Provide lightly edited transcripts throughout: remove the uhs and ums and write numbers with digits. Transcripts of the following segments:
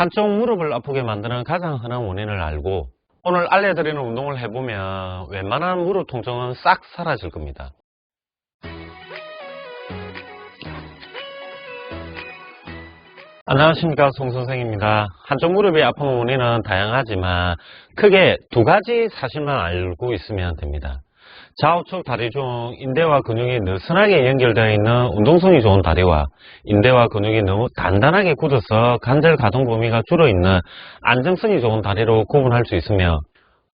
한쪽 무릎을 아프게 만드는 가장 흔한 원인을 알고 오늘 알려드리는 운동을 해보면 웬만한 무릎 통증은 싹 사라질 겁니다. 안녕하십니까, 송선생입니다. 한쪽 무릎의 아픈 원인은 다양하지만 크게 두 가지 사실만 알고 있으면 됩니다. 좌우측 다리 중 인대와 근육이 느슨하게 연결되어 있는 운동성이 좋은 다리와 인대와 근육이 너무 단단하게 굳어서 관절 가동 범위가 줄어있는 안정성이 좋은 다리로 구분할 수 있으며,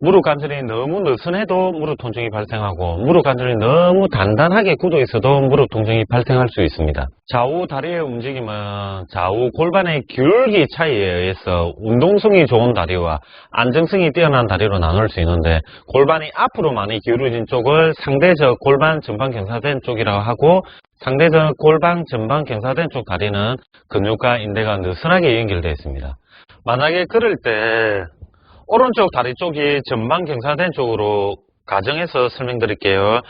무릎 관절이 너무 느슨해도 무릎 통증이 발생하고 무릎 관절이 너무 단단하게 굳어 있어도 무릎 통증이 발생할 수 있습니다. 좌우 다리의 움직임은 좌우 골반의 기울기 차이에 의해서 운동성이 좋은 다리와 안정성이 뛰어난 다리로 나눌 수 있는데, 골반이 앞으로 많이 기울어진 쪽을 상대적 골반 전방 경사된 쪽이라고 하고, 상대적 골반 전방 경사된 쪽 다리는 근육과 인대가 느슨하게 연결되어 있습니다. 만약에 그럴 때 오른쪽 다리 쪽이 전방 경사된 쪽으로 가정해서 설명드릴게요.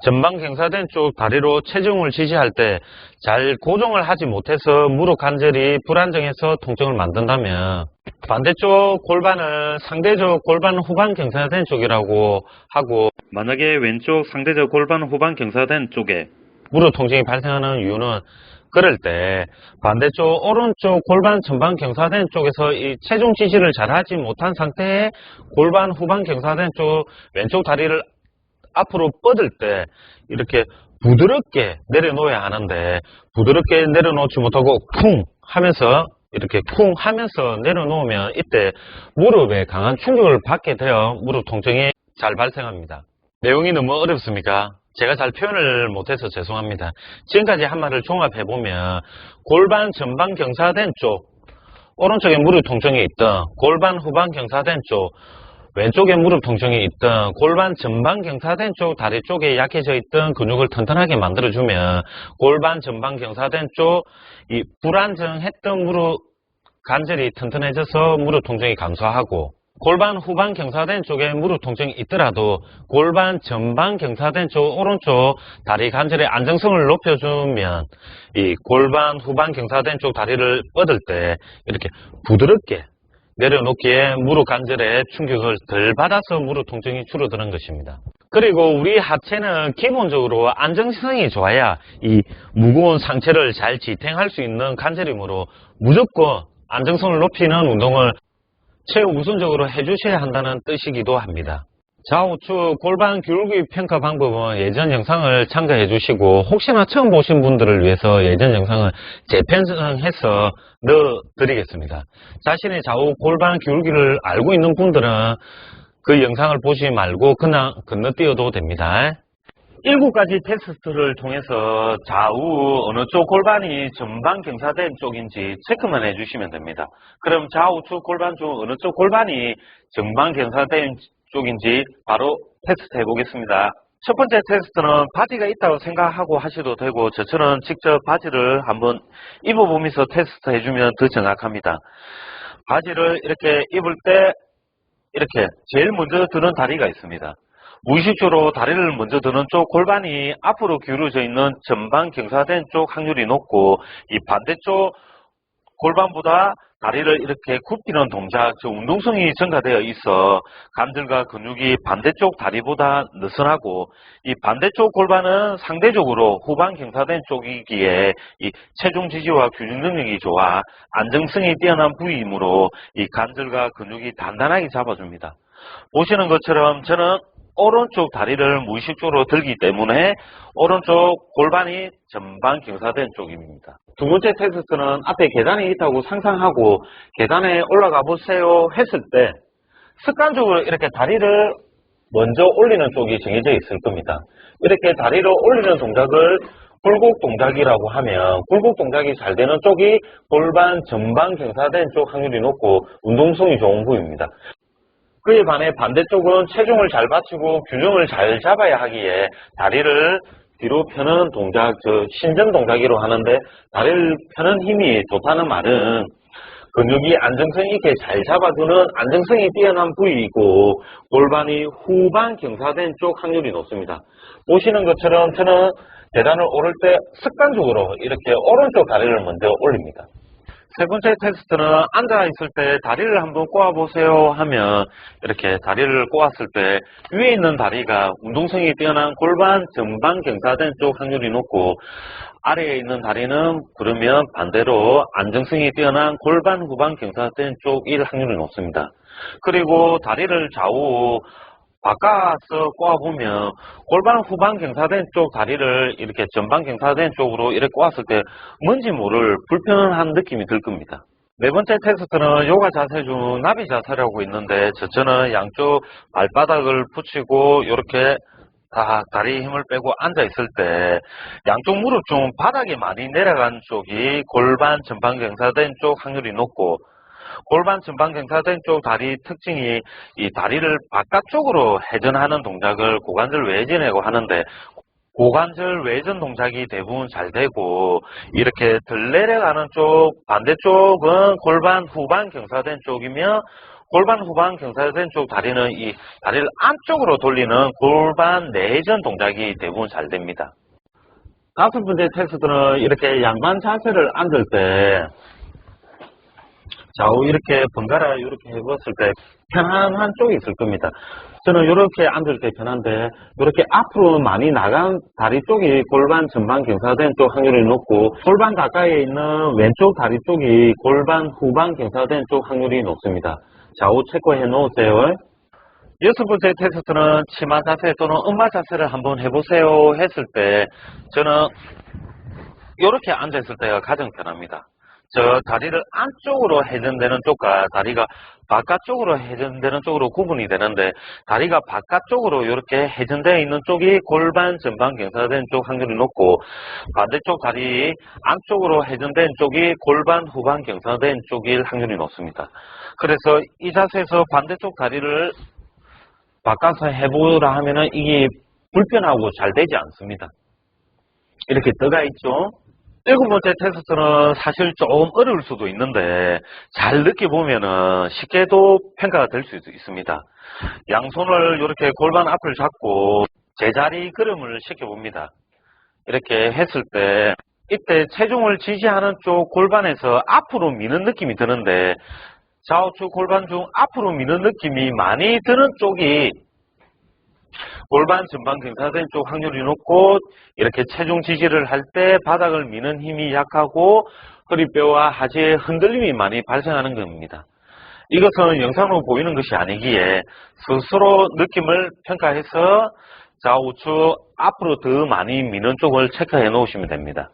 전방 경사된 쪽 다리로 체중을 지지할 때 잘 고정을 하지 못해서 무릎 관절이 불안정해서 통증을 만든다면, 반대쪽 골반은 상대적 골반 후방 경사된 쪽이라고 하고, 만약에 왼쪽 상대적 골반 후방 경사된 쪽에 무릎 통증이 발생하는 이유는 그럴 때 반대쪽 오른쪽 골반 전방 경사된 쪽에서 이 체중 지지를 잘 하지 못한 상태에 골반 후방 경사된 쪽 왼쪽 다리를 앞으로 뻗을 때 이렇게 부드럽게 내려놓아야 하는데, 부드럽게 내려놓지 못하고 쿵 하면서 이렇게 쿵 하면서 내려놓으면 이때 무릎에 강한 충격을 받게 되어 무릎 통증이 잘 발생합니다. 내용이 너무 어렵습니까? 제가 잘 표현을 못해서 죄송합니다. 지금까지 한 말을 종합해보면, 골반 전방 경사된 쪽 오른쪽에 무릎 통증이 있던, 골반 후방 경사된 쪽 왼쪽에 무릎 통증이 있던, 골반 전방 경사된 쪽 다리 쪽에 약해져 있던 근육을 튼튼하게 만들어주면 골반 전방 경사된 쪽 이 불안정했던 무릎 관절이 튼튼해져서 무릎 통증이 감소하고, 골반 후방 경사된 쪽에 무릎 통증이 있더라도 골반 전방 경사된 쪽 오른쪽 다리 관절의 안정성을 높여주면 이 골반 후방 경사된 쪽 다리를 뻗을 때 이렇게 부드럽게 내려놓기에 무릎 관절에 충격을 덜 받아서 무릎 통증이 줄어드는 것입니다. 그리고 우리 하체는 기본적으로 안정성이 좋아야 이 무거운 상체를 잘 지탱할 수 있는 관절이므로 무조건 안정성을 높이는 운동을 최우선적으로 해주셔야 한다는 뜻이기도 합니다. 좌우측 골반 기울기 평가 방법은 예전 영상을 참고해 주시고, 혹시나 처음 보신 분들을 위해서 예전 영상을 재편성해서 넣어 드리겠습니다. 자신의 좌우 골반 기울기를 알고 있는 분들은 그 영상을 보시지 말고 그냥 건너뛰어도 됩니다. 7가지 테스트를 통해서 좌우 어느 쪽 골반이 전방 경사된 쪽인지 체크만 해주시면 됩니다. 그럼 좌우측 골반 중 어느 쪽 골반이 전방 경사된 쪽인지 바로 테스트 해보겠습니다. 첫 번째 테스트는 바지가 있다고 생각하고 하셔도 되고, 저처럼 직접 바지를 한번 입어보면서 테스트 해주면 더 정확합니다. 바지를 이렇게 입을 때 이렇게 제일 먼저 드는 다리가 있습니다. 무의식적으로 다리를 먼저 드는 쪽 골반이 앞으로 기울어져 있는 전방 경사된 쪽 확률이 높고, 이 반대쪽 골반보다 다리를 이렇게 굽히는 동작, 즉 운동성이 증가되어 있어 관절과 근육이 반대쪽 다리보다 느슨하고, 이 반대쪽 골반은 상대적으로 후방 경사된 쪽이기에 이 체중 지지와 규정 능력이 좋아 안정성이 뛰어난 부위이므로 이 관절과 근육이 단단하게 잡아줍니다. 보시는 것처럼 저는 오른쪽 다리를 무의식적으로 들기 때문에 오른쪽 골반이 전방 경사된 쪽입니다. 두 번째 테스트는 앞에 계단이 있다고 상상하고 계단에 올라가 보세요 했을 때 습관적으로 이렇게 다리를 먼저 올리는 쪽이 정해져 있을 겁니다. 이렇게 다리를 올리는 동작을 굴곡 동작이라고 하면, 굴곡 동작이 잘 되는 쪽이 골반 전방 경사된 쪽 확률이 높고 운동성이 좋은 부위입니다. 그에 반해 반대쪽은 체중을 잘 받치고 균형을 잘 잡아야 하기에 다리를 뒤로 펴는 동작, 즉 신전 동작이라고 하는데, 다리를 펴는 힘이 좋다는 말은 근육이 안정성 있게 잘 잡아주는 안정성이 뛰어난 부위이고, 골반이 후방 경사된 쪽 확률이 높습니다. 보시는 것처럼 저는 계단을 오를 때 습관적으로 이렇게 오른쪽 다리를 먼저 올립니다. 세 번째 테스트는 앉아있을 때 다리를 한번 꼬아보세요 하면 이렇게 다리를 꼬았을 때 위에 있는 다리가 운동성이 뛰어난 골반 전방 경사된 쪽 확률이 높고 아래에 있는 다리는 그러면 반대로 안정성이 뛰어난 골반 후방 경사된 쪽일 확률이 높습니다. 그리고 다리를 좌우 바꿔서 꼬아보면 골반 후방 경사된 쪽 다리를 이렇게 전방 경사된 쪽으로 이렇게 꼬았을 때 뭔지 모를 불편한 느낌이 들 겁니다. 네 번째 테스트는 요가 자세 중 나비 자세라고 있는데 저는 양쪽 발바닥을 붙이고 이렇게 다 다리 힘을 빼고 앉아 있을 때 양쪽 무릎 중 바닥이 많이 내려간 쪽이 골반 전방 경사된 쪽 확률이 높고 골반 전방 경사된 쪽 다리 특징이 이 다리를 바깥쪽으로 회전하는 동작을 고관절 외전이라고 하는데 고관절 외전 동작이 대부분 잘 되고 이렇게 덜 내려가는 쪽 반대쪽은 골반 후방 경사된 쪽이며 골반 후방 경사된 쪽 다리는 이 다리를 안쪽으로 돌리는 골반 내전 동작이 대부분 잘 됩니다. 다섯 번째 테스트는 이렇게 양반 자세를 앉을 때 좌우 이렇게 번갈아 이렇게 해봤을 때 편안한 쪽이 있을 겁니다. 저는 이렇게 앉을 때 편한데 이렇게 앞으로 많이 나간 다리 쪽이 골반 전방 경사된 쪽 확률이 높고 골반 가까이에 있는 왼쪽 다리 쪽이 골반 후방 경사된 쪽 확률이 높습니다. 좌우 체크해 놓으세요. 여섯 번째 테스트는 치마 자세 또는 엄마 자세를 한번 해보세요 했을 때 저는 이렇게 앉아있을 때가 가장 편합니다. 저 다리를 안쪽으로 회전되는 쪽과 다리가 바깥쪽으로 회전되는 쪽으로 구분이 되는데 다리가 바깥쪽으로 이렇게 회전되어 있는 쪽이 골반 전방 경사된 쪽 확률이 높고 반대쪽 다리 안쪽으로 회전된 쪽이 골반 후방 경사된 쪽일 확률이 높습니다. 그래서 이 자세에서 반대쪽 다리를 바꿔서 해보라 하면은 이게 불편하고 잘 되지 않습니다. 이렇게 떠가 있죠. 일곱 번째 테스트는 사실 좀 어려울 수도 있는데 잘 느껴보면은 쉽게도 평가가 될 수 있습니다. 양손을 이렇게 골반 앞을 잡고 제자리 걸음을 시켜봅니다. 이렇게 했을 때 이때 체중을 지지하는 쪽 골반에서 앞으로 미는 느낌이 드는데 좌우측 골반 중 앞으로 미는 느낌이 많이 드는 쪽이 골반 전방 경사된 쪽 확률이 높고 이렇게 체중 지지를 할 때 바닥을 미는 힘이 약하고 허리뼈와 하지에 흔들림이 많이 발생하는 겁니다. 이것은 영상으로 보이는 것이 아니기에 스스로 느낌을 평가해서 좌우측 앞으로 더 많이 미는 쪽을 체크해 놓으시면 됩니다.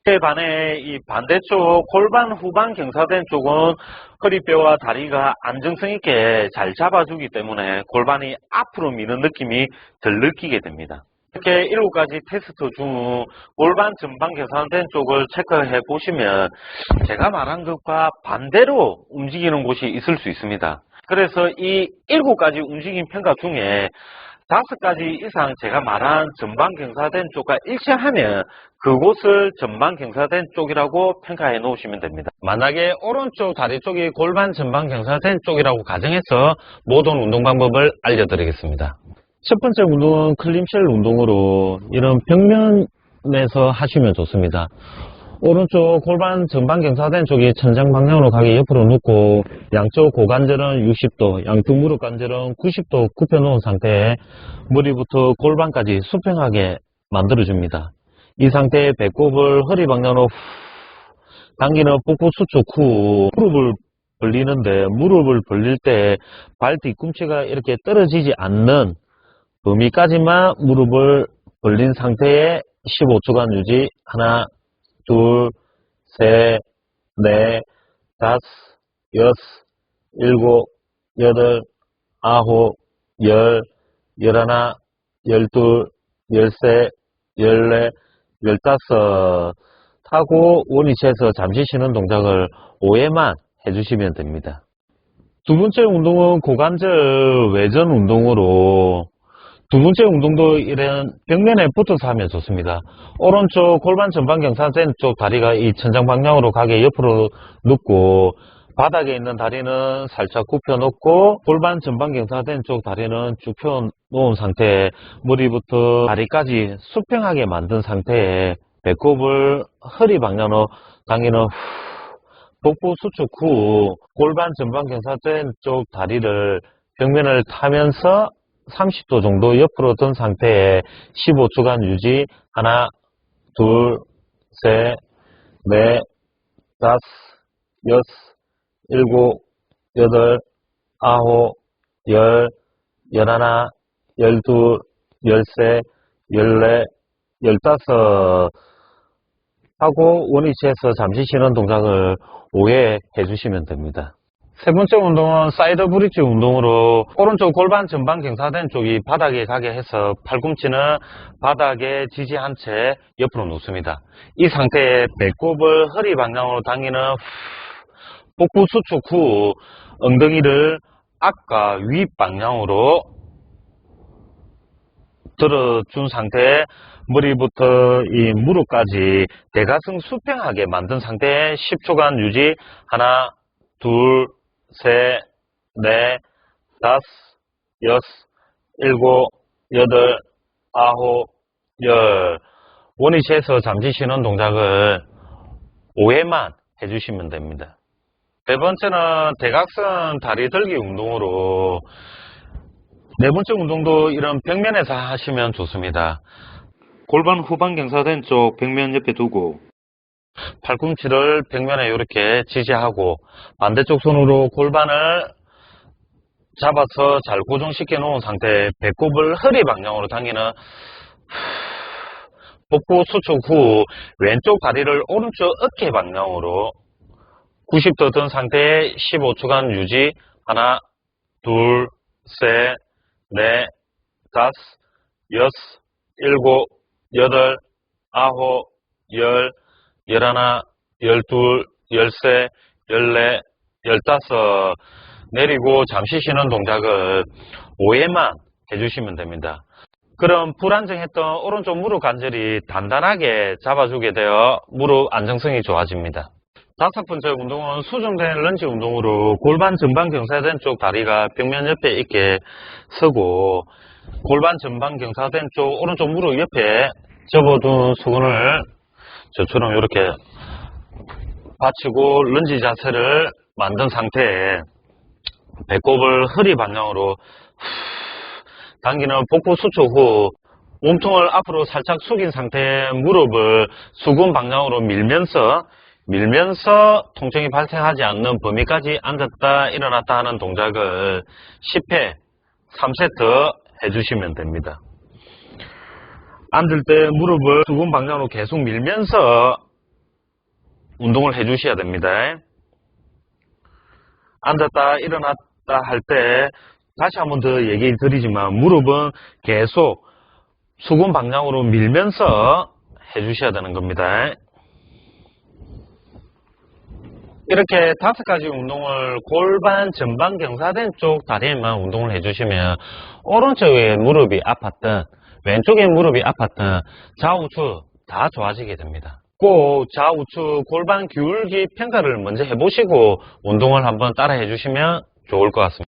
이에 반해 이 반대쪽 골반 후방 경사된 쪽은 허리뼈와 다리가 안정성 있게 잘 잡아주기 때문에 골반이 앞으로 미는 느낌이 덜 느끼게 됩니다. 이렇게 7가지 테스트 중 골반 전방 경사된 쪽을 체크해 보시면 제가 말한 것과 반대로 움직이는 곳이 있을 수 있습니다. 그래서 이 7가지 움직임 평가 중에 5가지 이상 제가 말한 전방 경사된 쪽과 일치하면 그곳을 전방 경사된 쪽이라고 평가해 놓으시면 됩니다. 만약에 오른쪽 다리 쪽이 골반 전방 경사된 쪽이라고 가정해서 모든 운동 방법을 알려드리겠습니다. 첫 번째 운동은 클림쉘 운동으로 이런 벽면에서 하시면 좋습니다. 오른쪽 골반 전방 경사된 쪽이 천장 방향으로 가게 옆으로 눕고 양쪽 고관절은 60도, 양쪽 무릎 관절은 90도 굽혀 놓은 상태에 머리부터 골반까지 수평하게 만들어줍니다. 이 상태에 배꼽을 허리 방향으로 당기는 복부 수축 후 무릎을 벌리는데 무릎을 벌릴 때 발 뒤꿈치가 이렇게 떨어지지 않는 범위까지만 무릎을 벌린 상태에 15초간 유지. 하나, 둘, 셋, 넷, 다섯, 여섯, 일곱, 여덟, 아홉, 열, 열하나, 열둘, 열셋, 열넷, 열다섯 하고 원위치에서 잠시 쉬는 동작을 5회만 해주시면 됩니다. 두 번째 운동은 고관절 외전 운동으로 두 번째 운동도 이런 벽면에 붙어서 하면 좋습니다. 오른쪽 골반 전방 경사된 쪽 다리가 이 천장 방향으로 가게 옆으로 눕고 바닥에 있는 다리는 살짝 굽혀 놓고 골반 전방 경사된 쪽 다리는 쭉 펴 놓은 상태에 머리부터 다리까지 수평하게 만든 상태에 배꼽을 허리 방향으로 당기는 복부 수축 후 골반 전방 경사된 쪽 다리를 벽면을 타면서 30도 정도 옆으로 든 상태에 15초간 유지. 하나, 둘, 셋, 넷, 다섯, 여섯, 일곱, 여덟, 아홉, 열, 열하나, 열둘, 열세, 열네, 열다섯 하고 원위치에서 잠시 쉬는 동작을 5회 해주시면 됩니다. 세 번째 운동은 사이드 브릿지 운동으로 오른쪽 골반 전방 경사된 쪽이 바닥에 가게 해서 팔꿈치는 바닥에 지지한 채 옆으로 놓습니다. 이 상태에 배꼽을 허리 방향으로 당기는 복부 수축 후 엉덩이를 앞과 윗 방향으로 들어준 상태에 머리부터 이 무릎까지 대가슴 수평하게 만든 상태에 10초간 유지. 하나, 둘, 셋, 넷, 다섯, 여섯, 일곱, 여덟, 아홉, 열. 원위치에서 잠시 쉬는 동작을 5회만 해주시면 됩니다. 네 번째는 대각선 다리 들기 운동으로 네 번째 운동도 이런 벽면에서 하시면 좋습니다. 골반 후방 경사된 쪽 벽면 옆에 두고 팔꿈치를 벽면에 이렇게 지지하고 반대쪽 손으로 골반을 잡아서 잘 고정시켜 놓은 상태에 배꼽을 허리 방향으로 당기는 복부 수축 후 왼쪽 다리를 오른쪽 어깨 방향으로 90도 든 상태에 15초간 유지. 하나, 둘, 셋, 넷, 다섯, 여섯, 일곱, 여덟, 아홉, 열, 열하나, 열둘, 열세, 열네, 열다섯 내리고 잠시 쉬는 동작을 5회만 해주시면 됩니다. 그럼 불안정했던 오른쪽 무릎 관절이 단단하게 잡아주게 되어 무릎 안정성이 좋아집니다. 다섯 번째 운동은 수정된 런지 운동으로 골반 전방 경사된 쪽 다리가 벽면 옆에 있게 서고 골반 전방 경사된 쪽 오른쪽 무릎 옆에 접어둔 수건을 저처럼 이렇게 받치고 런지 자세를 만든 상태에 배꼽을 허리 방향으로 당기는 복부 수축 후 몸통을 앞으로 살짝 숙인 상태에 무릎을 수근 방향으로 밀면서 통증이 발생하지 않는 범위까지 앉았다 일어났다 하는 동작을 10회 3세트 해주시면 됩니다. 앉을 때 무릎을 수근 방향으로 계속 밀면서 운동을 해주셔야 됩니다. 앉았다 일어났다 할 때 다시 한번 더 얘기 드리지만 무릎은 계속 수근 방향으로 밀면서 해주셔야 되는 겁니다. 이렇게 5가지 운동을 골반 전방 경사된 쪽 다리에만 운동을 해주시면 오른쪽에 무릎이 아팠든 왼쪽에 무릎이 아팠든 좌우측 다 좋아지게 됩니다. 꼭 좌우측 골반 기울기 평가를 먼저 해보시고 운동을 한번 따라 해주시면 좋을 것 같습니다.